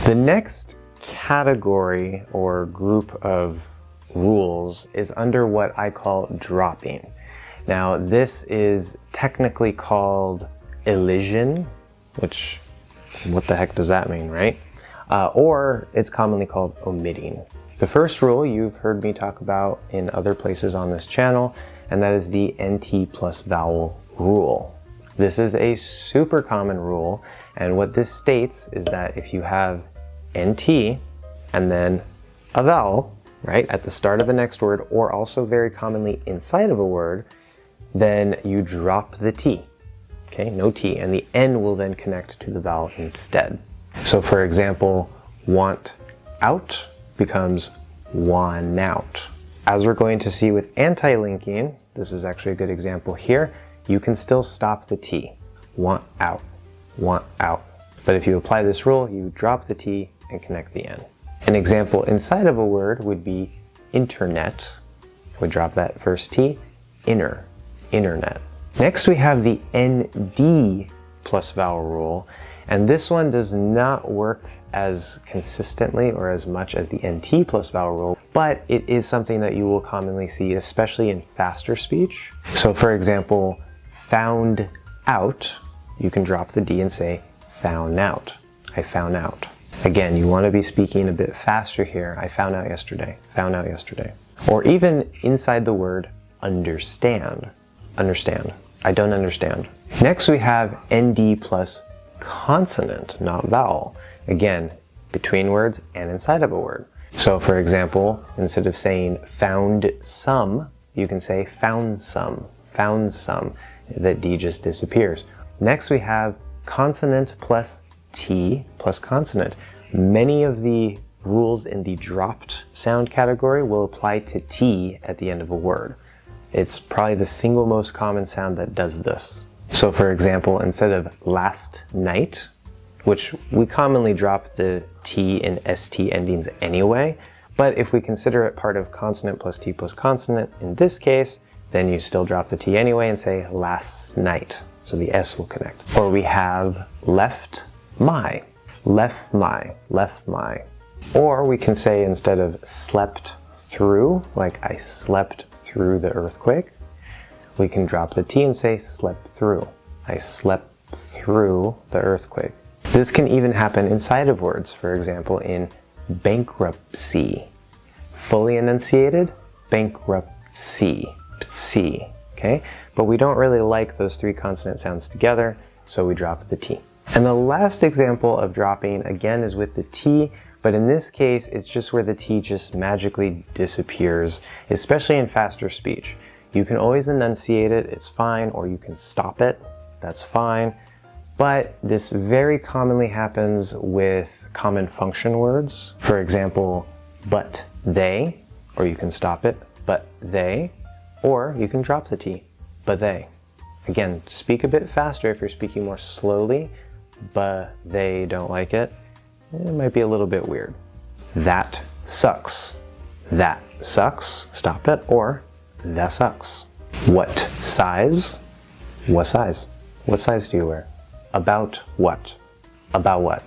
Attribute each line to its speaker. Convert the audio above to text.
Speaker 1: The next category or group of rules is under what I call dropping. Now, this is technically called elision, which, what the heck does that mean, right? Or it's commonly called omitting. The first rule you've heard me talk about in other places on this channel, and that is the NT plus vowel rule. This is a super common rule, and what this states is that if you have NT and then a vowel, right, at the start of the next word, or also very commonly inside of a word, then you drop the T. Okay, no T, and the N will then connect to the vowel instead. So for example, want out becomes won out. As we're going to see with anti-linking, this is actually a good example here, you can still stop the T. Want out, want out. But if you apply this rule, you drop the T and connect the N. An example inside of a word would be internet. We drop that first T, inner, internet. Next we have the ND plus vowel rule, and this one does not work as consistently or as much as the NT plus vowel rule, but it is something that you will commonly see, especially in faster speech. So for example, found out, you can drop the D and say found out. I found out. Again, you want to be speaking a bit faster here. I found out yesterday. Found out yesterday. Or even inside the word understand. Understand. I don't understand. Next we have ND plus consonant, not vowel. Again, between words and inside of a word. So for example, instead of saying found some, you can say found some. Found some. That D just disappears. Next we have consonant plus T plus consonant. Many of the rules in the dropped sound category will apply to T at the end of a word. It's probably the single most common sound that does this. So for example, instead of last night, which we commonly drop the T in ST endings anyway, but if we consider it part of consonant plus T plus consonant in this case, then you still drop the T anyway and say last night. So the S will connect. Or we have left my. Left my. Left my. Or we can say instead of slept through, like I slept through the earthquake, we can drop the T and say slept through. I slept through the earthquake. This can even happen inside of words, for example, in bankruptcy. Fully enunciated, bankruptcy. C, okay? But we don't really like those three consonant sounds together, so we drop the T. And the last example of dropping, again, is with the T, but in this case, it's just where the T just magically disappears, especially in faster speech. You can always enunciate it, it's fine, or you can stop it, that's fine. But this very commonly happens with common function words. For example, but they, or you can stop it, but they, or you can drop the T, but they. Again, speak a bit faster if you're speaking more slowly, but they don't like it. It might be a little bit weird. That sucks. That sucks, stop it, or that sucks. What size? What size? What size do you wear? About what? About what?